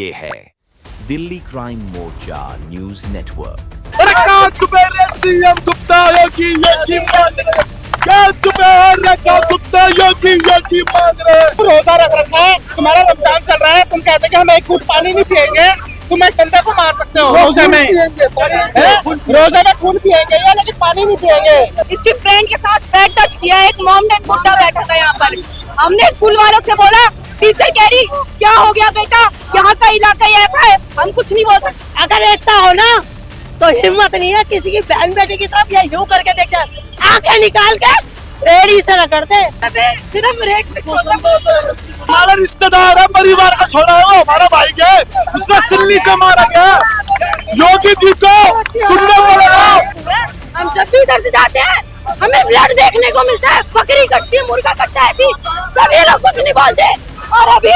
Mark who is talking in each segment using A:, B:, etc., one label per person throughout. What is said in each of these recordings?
A: ये है दिल्ली क्राइम मोर्चा news network.
B: CM Gupta योगी मान रहे, गुप्ता योगी मान रहे।
C: रोजा रख रखा है, तुम्हारा रमजान चल रहा है, तुम कहते कि हम एक घूंट पानी नहीं पिएंगे, तुम एक बंदे को मार सकते हो रोजे में। रोजे में खून पिएंगे या लेकिन पानी नहीं पिएंगे।
D: इसकी फ्रेंड के साथ बैग टच किया, एक मॉम एंड बुड्ढा बैठा था यहाँ पर। हमने स्कूल वालों से बोला, टीचर कह रही क्या हो गया बेटा, यहाँ का इलाका ही ऐसा है, हम कुछ नहीं बोल सकते। अगर एकता हो ना तो हिम्मत नहीं है किसी की बहन बेटी की तरफ या यूं करके देख जा, आंखें निकाल के एड़ी से रगड़ते। अबे सिर्फ रेट फिक्स होता है।
B: हमारा रिश्तेदार है, परिवार का छोरा है, वो हमारा भाई है, उसका सिल्ली से मारा गया। योगी जी को सुनने पड़ेगा।
D: हम जब भी इधर से जाते हैं हमें ब्लड देखने को मिलता है, बकरी कटती है, मुर्गा कटता है, ऐसी तब ये लोग कुछ नहीं बोलते। और अभी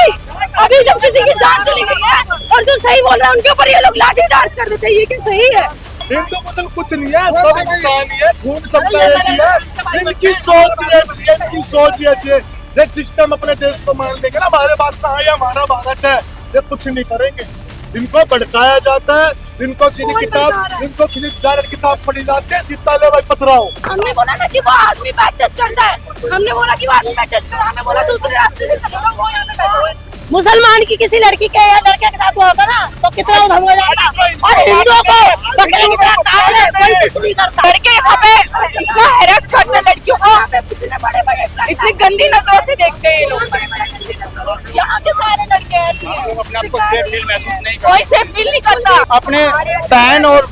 D: जब किसी की जान चली गई है और जो सही बोल रहे हैं उनके ऊपर ये लोग लाठी चार्ज कर देते हैं, ये क्या सही है?
B: हिंदू मुस्लिम कुछ नहीं है, सब इंसान ही है, खून सबका एक ही है। इनकी सोच ही ऐसी है, इनकी सोच ही ऐसी है। देख जिस टाइम अपने देश को मान लेंगे ना, हमारे बात कहाँ है, हमारा भारत है, ये कुछ नहीं करेंगे। इनको भड़काया जाता है, इनको किताब पढ़ी जाती है, सीता ले भाई पथराओ।
D: हमने बोला ना कि वो आदमी बैग टच करता है, हमने बोला कि वो आदमी बैग टच कर, हमें बोला दूसरे रास्ते से चले जाओ, वो यहाँ पे बैठे हुए। मुसलमान की किसी लड़की के या लड़के के साथ हुआ होता ना तो कितना उधम हो जाता, और हिंदुओं को बकरे की तरह काट रहे, कोई कुछ नहीं करता। लड़के यहाँ पे इतना हैरेस करते लड़कियों को, इतने बड़े इतनी गंदी नजरों से देखते हैं ये लोग। यहाँ के सारे लड़के ऐसे हैं,
C: अपने आप को सेफ फील महसूस नहीं
D: कोई सेफ फील नहीं करता।
C: अपने बहन और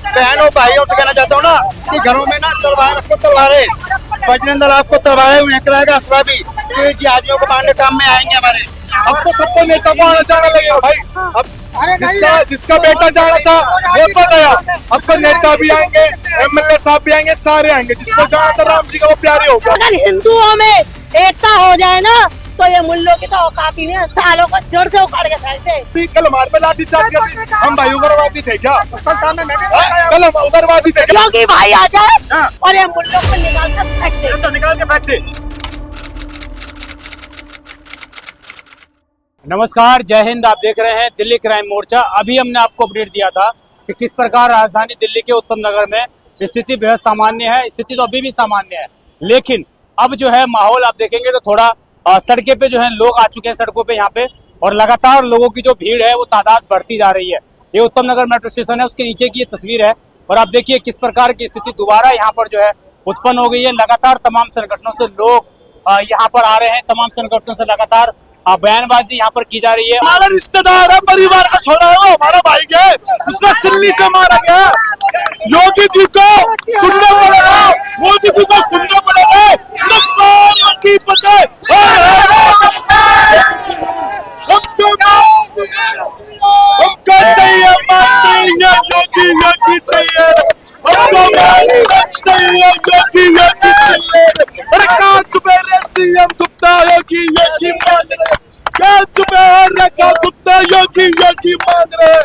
C: भाइयों से कहना चाहता हूँ ना कि घरों में ना तलवार रखो, तलवारें बजरंग दल आपको तलवारें उन्हें कराएगा, असरा भी जिहादियों को मारने काम में आएंगे हमारे।
B: अब तो सबको नेता को आना जाना लगेगा भाई। अब जिसका बेटा जाना था वो तो गया, अब तो नेता भी आएंगे, एमएलए साहब भी आएंगे, सारे आएंगे। जिसको जाना था राम जी का वो प्यारे हो गया।
D: अगर हिंदुओं में एकता हो जाए ना तो ये मुल्लों की तो औकात ही नहीं है, सालों को जड़ से उखाड़ के फेंकते।
B: कल हमारे पे लाठी चार्ज कर दी, हम भाई उग्रवादी थे क्या? कल हम उग्रवादी थे क्या?
D: योगी भाई आ जाए और ये मुल्लों को निकाल कर फेंक दे।
B: निकाल के फेंक दे।
E: नमस्कार, जय हिंद। आप देख रहे हैं दिल्ली क्राइम मोर्चा। अभी हमने आपको अपडेट दिया था कि किस प्रकार राजधानी दिल्ली के उत्तम नगर में स्थिति बेहद सामान्य है। स्थिति तो अभी भी सामान्य है, लेकिन अब जो है माहौल आप देखेंगे तो थोड़ा सड़के पे जो है लोग आ चुके हैं सड़कों पे यहाँ पे, और लगातार लोगों की जो भीड़ है वो तादाद बढ़ती जा रही है। ये उत्तम नगर मेट्रो स्टेशन है, उसके नीचे की ये तस्वीर है, और आप देखिए किस प्रकार की स्थिति दोबारा यहाँ पर जो है उत्पन्न हो गई है। लगातार तमाम संगठनों से लोग यहाँ पर आ रहे हैं, तमाम संगठनों से लगातार बयानबाजी यहाँ पर की जा रही है।
B: हमारा रिश्तेदार है, परिवार का छोरा है, वो हमारा भाई है, उसका सिल्ली से मारा गया। योगी जी को सुनने पड़ेगा, मोदी जी को सुनने पड़ेगा। की पता हमको चाहिए योगी चाहिए, हमको चाहिए योगी चाहिए। अरे कहाँ छुपे रे सीएम गुप्ता योगी मान रहे, गुप्ता योगी मान रहे।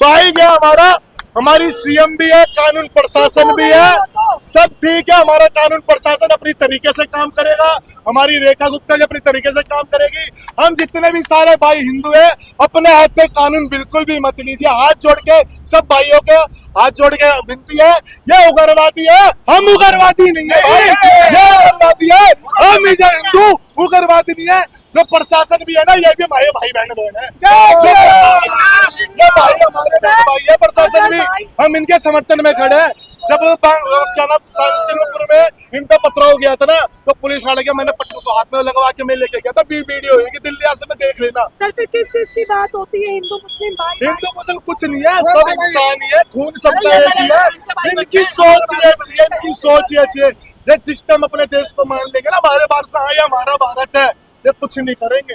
B: भाई गया हमारा, हमारी सीएम भी है, कानून प्रशासन भी है, सब ठीक है। हमारा कानून प्रशासन अपनी तरीके से काम करेगा, हमारी रेखा गुप्ता जी अपनी तरीके से काम करेगी। हम जितने भी सारे भाई हिंदू हैं, अपने हाथ में कानून बिल्कुल भी मत लीजिए। हाथ जोड़ के सब भाइयों के हाथ जोड़ के विनती है, ये उग्रवादी है, हम उग्रवादी नहीं है भाई, ये उग्रवादी है, हम हिंदू उग्रवादी नहीं है। जो प्रशासन भी है ना, ये भी हमारे भाई बहन है, ये भाई हमारे बहन भाई है, प्रशासन भी। हम इनके समर्थन में खड़े हैं। जब क्या नाम सिंगापुर में इन पे पथराव गया था ना, तो पुलिस वाले के मैंने पट्टू को हाथ में लगवा के मैं लेके गया था, वीडियो होगी दिल्ली आज में देख लेना।
D: सर फिर किस चीज की बात होती है? हिंदू मुस्लिम
B: कुछ नहीं है, सब इंसान ही है, खून सबका एक ही है। इनकी सोच ही ऐसी है, इनकी सोच ही ऐसी है। देख जिस टाइम अपने देश को मान लेंगे ना, हमारे बात कहाँ है, हमारा भारत है, ये कुछ नहीं करेंगे।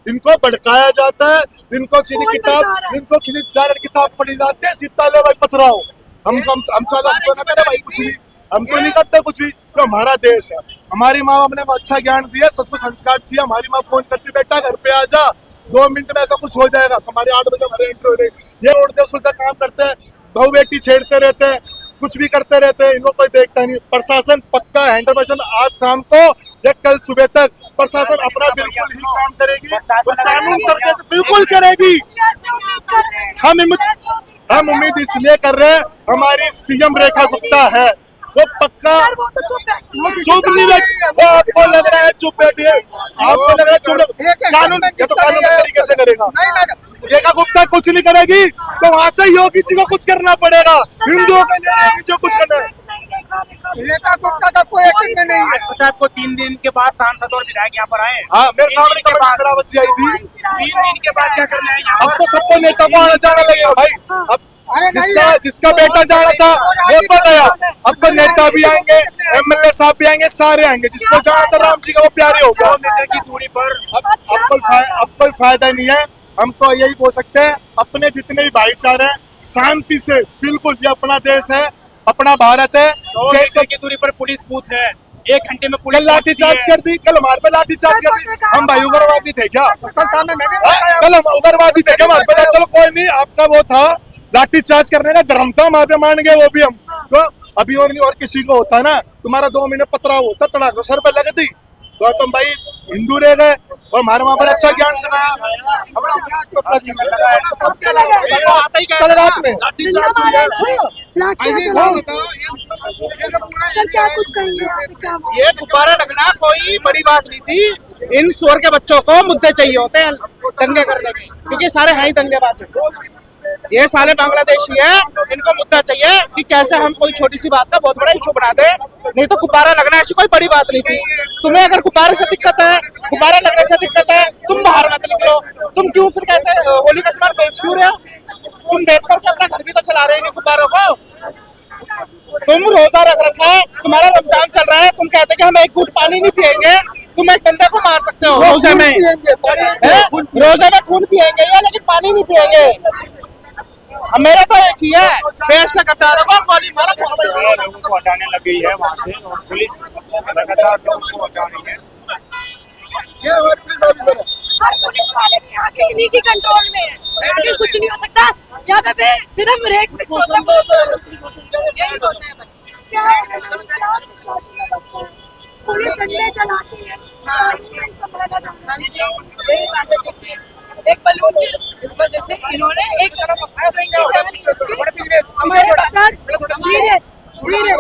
B: इनको भड़काया जाता है, इनको किताब पढ़ी जाती है, सीता ले भाई पथराओ। हम तो भाई कुछ नहीं, हम तो नहीं करते कुछ भी। तो हमारा देश है, हमारी माँ बाप ने अच्छा ज्ञान दिया, सबको संस्कार चाहिए। हमारी माँ फोन करती, बेटा घर पे आ जा, 2 मिनट में ऐसा कुछ हो जाएगा। हमारे 8 बजे हमारे एंट्री हो रही, ये उल्टे सुलटा काम करते हैं, बहू बेटी छेड़ते रहते हैं, कुछ भी करते रहते हैं, इनको कोई देखता नहीं। प्रशासन पक्का 100% आज शाम को या कल सुबह तक प्रशासन अपना बिल्कुल ही काम करेगी, कानून तरीके से बिल्कुल करेगी। हम उम्मीद इसलिए कर रहे हैं, हमारी सीएम रेखा गुप्ता है, वो पक्का
D: वो तो
B: चुप नहीं बैठी। वो आपको लग रहा है चुप बैठी है, आपको लग रहा है चुप, कानून ये तो कानून के तरीके से करेगा। रेखा गुप्ता कुछ नहीं करेगी तो वहां से योगी जी को कुछ करना पड़ेगा, हिंदुओं के लिए जो कुछ करना है।
C: रेखा गुप्ता का कोई यकीन नहीं है।
E: पता है आपको 3 दिन के बाद सांसद और विधायक यहाँ पर आए।
B: हाँ, मेरे सामने कमल शरावत जी आई थी।
E: 3 दिन के बाद क्या करना है यहाँ?
B: अब तो सबको नेता को आना जाना लगेगा भाई। अब जिसका बेटा जाना था वो तो गया, अब तो नेता भी आएंगे, एमएलए साहब भी आएंगे, सारे आएंगे। जिसको जाना था राम जी का वो प्यारे हो गया।
E: 100 मीटर की दूरी पर
B: अब कोई फायदा नहीं है। हम तो यही बोल सकते हैं, अपने जितने भी भाईचारे हैं शांति से, बिल्कुल ये अपना देश है, अपना भारत है।
E: 100 मीटर की दूरी पर पुलिस बूथ है, 1 घंटे में पुलिस
B: कल लाठीचार्ज कर दी, कल हमारे पे लाठीचार्ज कर दी। हम भाई उग्रवादी थे क्या? कल हम उग्रवादी थे क्या हमारे पे? चलो कोई नहीं, आपका वो था लाठीचार्ज करने का धर्म था, हमारे पे मान गए वो भी हम। तो अभी और नहीं, और किसी को होता ना, तुम्हारा 2 महीने पतरा होता, तड़ाक सर पे लगती, तो तुम भाई हिंदू रह गए और हमारे वहां पर अच्छा ज्ञान सिखाया। कल रात में
D: सर क्या कुछ कहेंगे?
F: ये गुब्बारा लगना कोई बड़ी बात नहीं थी। इन शोर के बच्चों को मुद्दे चाहिए होते हैं दंगे करने के, क्योंकि सारे हैं ही दंगेबाज। ये साले बांग्लादेशी है, इनको मुद्दा चाहिए कि कैसे हम कोई छोटी सी बात का बहुत बड़ा इशू बना दे। नहीं तो गुब्बारा लगना ऐसी कोई बड़ी बात नहीं थी। तुम्हें अगर गुब्बारे से दिक्कत है, गुब्बारा लगने से दिक्कत है, तुम बाहर मत निकलो। तुम क्यों फिर कहते हैं होली का सामान बेच क्यों रहे हो? तुम बेच करके अपना घर भी तो चला रहे हो गुब्बारों को। तुम रोजा रख रखा है, तुम्हारा रमजान चल रहा है, तुम कहते कि हम एक घूंट पानी नहीं पिएंगे, तुम एक बंदे को मार सकते हो रोजे में। रोजे में खून पिएंगे ये, लेकिन पानी नहीं पिएंगे। मेरा तो एक ही है, देश का गद्दारों को गोली मारा।
E: लोगों को हटाने लग गई है वहाँ से, और पुलिस लगातार लोगों को हटा रही है।
D: हर पुलिस वाले भी यहाँ के इन्हीं की कंट्रोल में है, आगे कुछ नहीं हो सकता। यहाँ पे सिर्फ रेट फिक्स होता है, यही होता है बस। क्या प्रशासन में बसता है, पुलिस डंडे चलाती है। हाँ, यही बात है। देखिए, एक बलून की वजह से इन्होंने एक 27 यूथ के हमारे साथ धीरे धीरे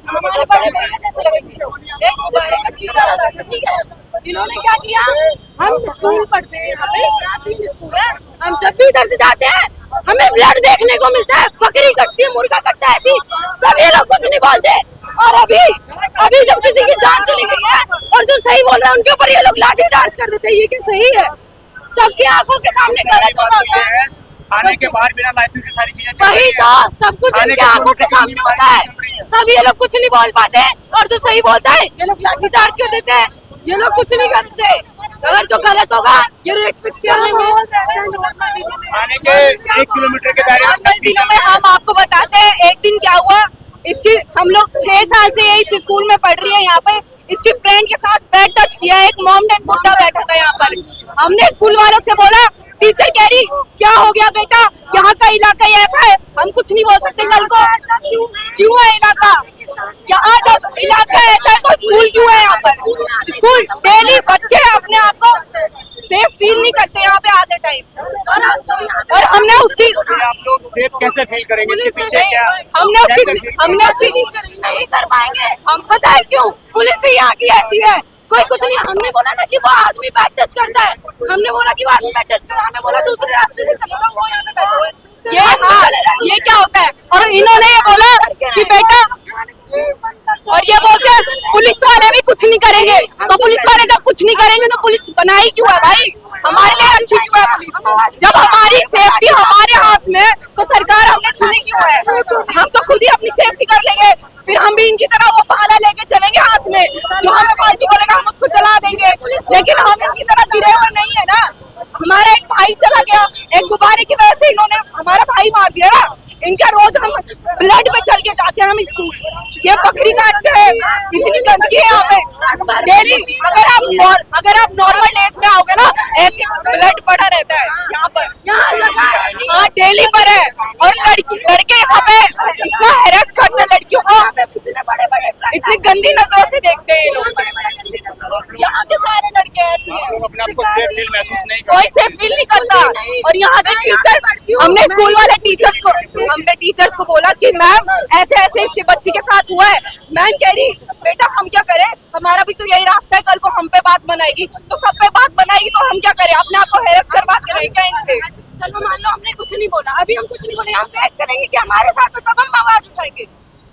D: हमारे बड़े भैया जैसे लगे एक गुब्बारे का छीटा लगा था, ठीक है। इन्होंने क्या किया, हम स्कूल पढ़ते हैं यहाँ पे, 3 स्कूल है, हम जब भी इधर से जाते हैं हमें ब्लड देखने को मिलता है, बकरी कटती है, मुर्गा कटता है, ऐसी तब ये लोग कुछ नहीं बोलते। और अभी जब किसी की जान चली गई है और जो सही बोल रहे हैं उनके ऊपर ये लोग लाठी चार्ज कर देते हैं, ये क्या सही है? सबकी आंखों के सामने गलत हो रहा है।
E: आने के बाद बिना लाइसेंस की सारी चीजें
D: वही तो, सब कुछ इनके आंखों के सामने होता है, तब ये लोग कुछ नहीं बोल पाते। और जो सही बोलता है ये लोग लाठी चार्ज कर देते हैं, ये लोग कुछ नहीं करते। अगर जो गलत होगा ये रेट फिक्स कर लेंगे।
E: आने के 1 किलोमीटर के दायरे
D: नॉर्मल दिनों में हम आपको बताते हैं, एक दिन क्या हुआ, इसकी हम लोग 6 साल से इस स्कूल में पढ़ रही है। यहाँ पे इसकी फ्रेंड के साथ बैड टच किया, एक मॉम एंड बुड्ढा बैठा था यहाँ पर। हमने स्कूल वालों से बोला, टीचर कह रही क्या हो गया बेटा, यहाँ का इलाका ही ऐसा है, हम कुछ नहीं बोल सकते। कल को क्यों है इलाका, यहाँ जब इलाका ऐसा है तो स्कूल क्यों है यहाँ पर? स्कूल डेली बच्चे अपने आप को सेफ फील नहीं करते यहाँ पे आधे टाइम। और हमने उसकी
E: आप लोग सेफ कैसे फील करेंगे? इसके पीछे क्या
D: हमने उसकी नहीं कर पाएंगे। हम पता है क्यों, पुलिस ही यहाँ की ऐसी है, कोई कुछ नहीं। हमने बोला ना कि वो आदमी बैड टच करता है, हमने बोला कि वो आदमी बैड टच करता है, हमें बोला दूसरे रास्ते से चले जाओ, वो यहाँ पे बैठे हुए। ये क्या होता है? और इन्होंने ये बोला कि बेटा, और ये बोलते हैं पुलिस वाले भी कुछ नहीं करेंगे, तो पुलिस वाले जब कुछ नहीं करेंगे तो पुलिस बनाई क्यों है भाई? हमारे लिए अच्छी क्यों है पुलिस? जब हमारी सेफ्टी हमारे हाथ में तो सरकार हमने चुनी क्यों है? हम तो खुद ही अपनी सेफ्टी कर लेंगे, फिर हम भी इनकी तरह वो भाला लेके चलेंगे हाथ में, जो हमें फालतू बोलेगा हम उसको चला देंगे। लेकिन हम इनकी तरह गिरे हुए नहीं है ना। हमारा एक भाई चला गया, एक गुब्बारे की वजह से इन्होंने हमारा भाई मार दिया ना। इनका रोज हम ब्लड में चल के जाते हैं हम स्कूल, ये बकरी काटते हैं, इतनी गंदगी है यहाँ पे डेली। अगर आप नॉर्मल डेज में आओगे ना, ऐसे ब्लड पड़ा रहता है यहाँ पर, हाँ डेली पर है। और लड़के यहाँ पे इतना हैरेस करते हैं लड़कियों को, इतने बड़े बड़े इतनी गंदी नजरों से देखते हैं ये लोग। यहाँ के सारे लड़के ऐसे हैं,
E: अपने आप को सेफ फील महसूस नहीं
D: कोई सेफ फील नहीं करता। और यहाँ के टीचर्स, हमने स्कूल वाले टीचर्स को बोला कि मैम ऐसे ऐसे इसके बच्ची के साथ हुआ है। मैम कह रही बेटा हम क्या करें, हमारा भी तो यही रास्ता है, कल को हम पे बात बनाएगी तो सब पे बात बनाएगी तो हम क्या करें, अपने आप को हैरेस कर बात करें क्या इनसे। चलो मान लो हमने कुछ नहीं बोला, अभी हम कुछ नहीं बोले, हम वेट करेंगे कि हमारे साथ में तब हम आवाज उठाएंगे।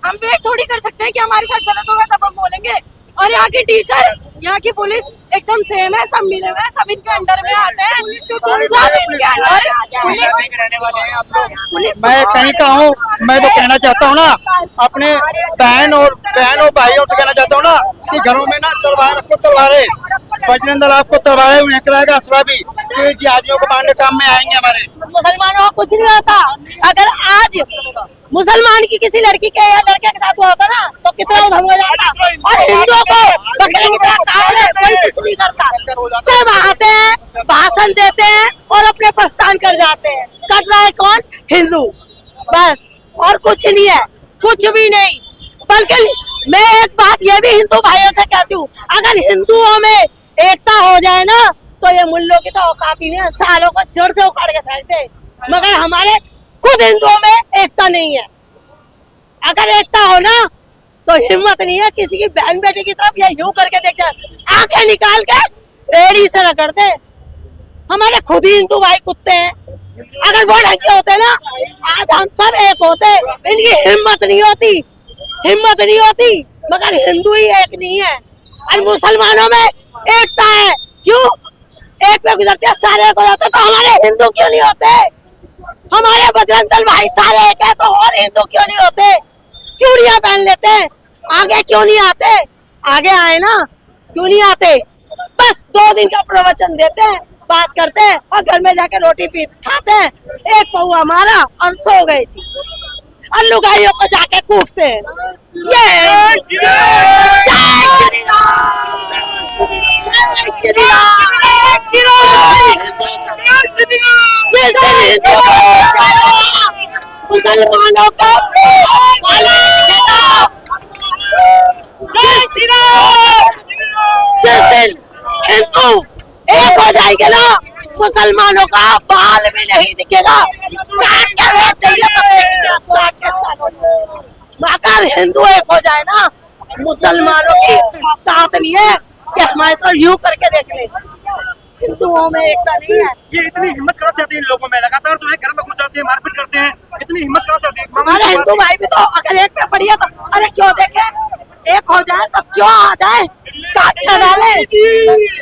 D: हम वेट थोड़ी कर सकते हैं कि हमारे साथ गलत होगा तब हम बोलेंगे। और यहाँ के टीचर, यहाँ की पुलिस एकदम सेम है, सब मिले हुए हैं, सब इनके अंडर में आते हैं, सब इनके अंडर।
C: मैं कहीं का हूँ, मैं तो कहना चाहता हूँ ना अपने बहन और भाइयों से कहना चाहता हूँ ना कि घरों में ना तलवार रखो, तलवारें, बजरंग दल आपको तलवारें उन्हें कराएगा असरा भी, तो जिहादियों को मारने काम में आएंगे हमारे।
D: मुसलमानों को कुछ नहीं होता। अगर आज मुसलमान की किसी लड़की के या लड़के के साथ हुआ होता ना तो कितना उधम हो जाता। और हिंदुओं को बकरे की तरह काट रहे, कोई कुछ नहीं करता। सब आते हैं, भाषण देते हैं और अपने प्रस्थान कर जाते हैं। कर रहा है कौन? हिंदू, बस, और कुछ नहीं है, कुछ भी नहीं। बल्कि मैं एक बात ये भी हिंदू भाइयों से कहती हूँ, अगर हिंदुओं में एकता हो जाए ना तो ये मुल्लों की तो औकात ही नहीं है, सालों को जड़ से उखाड़ के फेंकते। मगर हमारे खुद हिंदुओं में एकता नहीं है। अगर एकता हो ना तो हिम्मत नहीं है किसी की बहन बेटी की तरफ या यूं करके देख जाए, आंखें निकाल के एड़ी से रगड़ते। हमारे खुद ही हिंदू भाई कुत्ते हैं। अगर वो ढंग के होते ना आज हम सब एक होते। इनकी हिम्मत नहीं होती, मगर हिंदू ही एक नहीं है। और मुसलमानों में एकता है, क्यों? एक पे गुजरते हैं सारे को जाते, तो हमारे हिंदू क्यों नहीं होते? हमारे बजरंग दल भाई सारे एक है तो और हिंदू क्यों नहीं होते? चूड़ियां पहन लेते हैं, आगे क्यों नहीं आते? आगे आए ना, क्यों नहीं आते? बस 2 दिन का प्रवचन देते हैं, बात करते हैं और घर में जाके रोटी पी खाते हैं, एक पौआ मारा और सो गए जी। और लुगाइयों को जाके कूटते हैं। ये जय श्री राम, जय श्री राम, जय श्री राम। जिस दिन हिंदू मुसलमानों को जय श्री राम, जिस दिन हिंदू एक हो जाएंगे ना मुसलमानों का बाल भी नहीं दिखेगा। काट के फेंक देंगे बकरे की तरह, काट के सालों में। मगर हिंदू एक हो जाए ना, मुसलमानों की औकात नहीं है कि हमारे तो यूं करके देख ले। हिंदुओं में एकता नहीं है।
C: ये इतनी हिम्मत कहाँ से आती है इन लोगों में? लगातार जो है घर में घुस जाते हैं, मारपीट करते हैं, इतनी हिम्मत कहाँ से आती है?
D: हमारे हिंदू भाई भी तो अगर एक पे पड़ी है तो अरे क्यों देखे, एक हो जाए तो क्यों आ जाए, काट के डाले।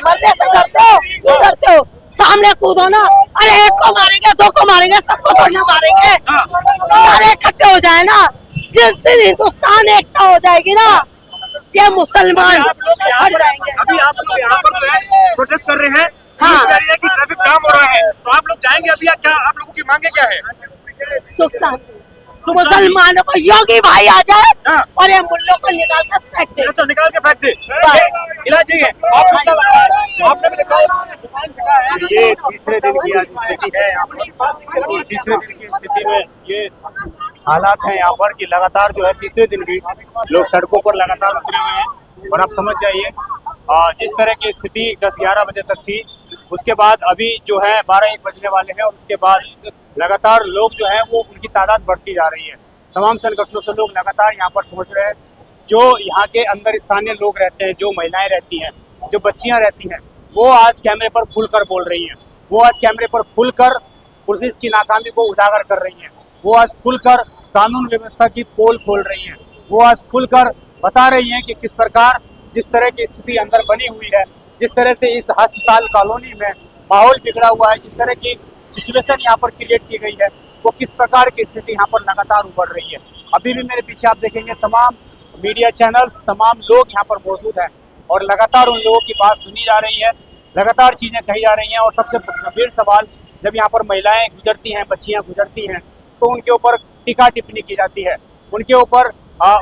D: मरने से डरते हो, सामने कूदो ना। अरे एक को मारेंगे, 2 को मारेंगे, सबको थोड़ी ना मारेंगे। सारे इकट्ठे हो जाए ना। जिस दिन हिंदुस्तान एकता हो जाएगी ना, ये मुसलमान हट जाएंगे।
B: अभी आप लोग यहाँ पर जो है प्रोटेस्ट कर रहे हैं,
D: हाँ।
B: कह रही है कि ट्रैफिक जाम हो रहा है, तो आप लोग जाएंगे अभी? क्या आप लोगों की मांगे क्या है?
D: सुख शांति। मुसलमानों को योगी भाई आ जाए
B: हाँ।
D: और ये मुल्लों को निकाल कर फेंक दे।
B: अच्छा, निकाल के फेंक दे,
D: बस।
B: इलाज चाहिए। आपको क्या लगता है? आपने भी लिखा है
E: ये तीसरे दिन की आज स्थिति है यहाँ पर। तीसरे दिन की स्थिति में ये हालात हैं यहाँ पर कि लगातार जो है तीसरे दिन भी लोग सड़कों पर लगातार उतरे हुए हैं। और आप समझ जाइए जिस तरह की स्थिति 10-11 बजे तक थी, उसके बाद अभी जो है 12-1 बजने वाले हैं और उसके बाद लगातार लोग जो है वो उनकी तादाद बढ़ती जा रही है। तमाम संगठनों से लोग लगातार यहाँ पर पहुँच रहे हैं। जो यहाँ के अंदर स्थानीय लोग रहते हैं, जो महिलाएं रहती हैं, जो बच्चियाँ रहती हैं, वो आज कैमरे पर खुलकर बोल रही हैं। वो आज कैमरे पर खुलकर पुलिस की नाकामी को उजागर कर रही हैं। वो आज खुलकर कानून व्यवस्था की पोल खोल रही हैं। वो आज खुलकर बता रही हैं कि किस प्रकार जिस तरह की स्थिति अंदर बनी हुई है, जिस तरह से इस हस्तसाल कॉलोनी में माहौल बिगड़ा हुआ है, जिस तरह की सिचुएशन यहाँ पर क्रिएट की गई है, वो किस प्रकार की स्थिति यहाँ पर लगातार उभर रही है। अभी भी मेरे पीछे आप देखेंगे तमाम मीडिया चैनल्स, तमाम लोग यहाँ पर मौजूद हैं और लगातार उन लोगों की बात सुनी जा रही है, लगातार चीज़ें कही जा रही हैं। और सबसे गंभीर सवाल, जब यहाँ पर महिलाएं गुजरती हैं, बच्चियाँ गुजरती हैं, तो उनके ऊपर टीका टिप्पणी की जाती है, उनके ऊपर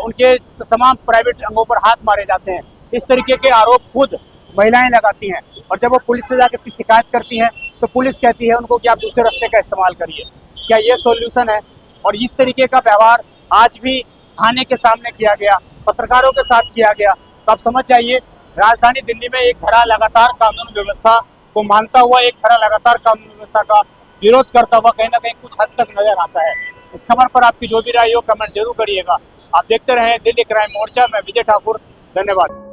E: उनके तमाम प्राइवेट अंगों पर हाथ मारे जाते हैं। इस तरीके के आरोप खुद महिलाएं लगाती हैं और जब वो पुलिस से जाकर इसकी शिकायत करती हैं तो पुलिस कहती है उनको कि आप दूसरे रास्ते का इस्तेमाल करिए। क्या ये सॉल्यूशन है? और इस तरीके का व्यवहार आज भी थाने के सामने किया गया। पत्रकारों के साथ किया गया। तो आप समझ जाइए, राजधानी दिल्ली में एक धारा लगातार कानून व्यवस्था को मानता हुआ, एक धारा लगातार कानून व्यवस्था का विरोध करता हुआ कहीं ना कहीं कुछ हद तक नजर आता है। इस खबर पर आपकी जो भी राय हो कमेंट जरूर करिएगा। आप देखते रहे दिल्ली क्राइम मोर्चा। मैं विजय ठाकुर, धन्यवाद।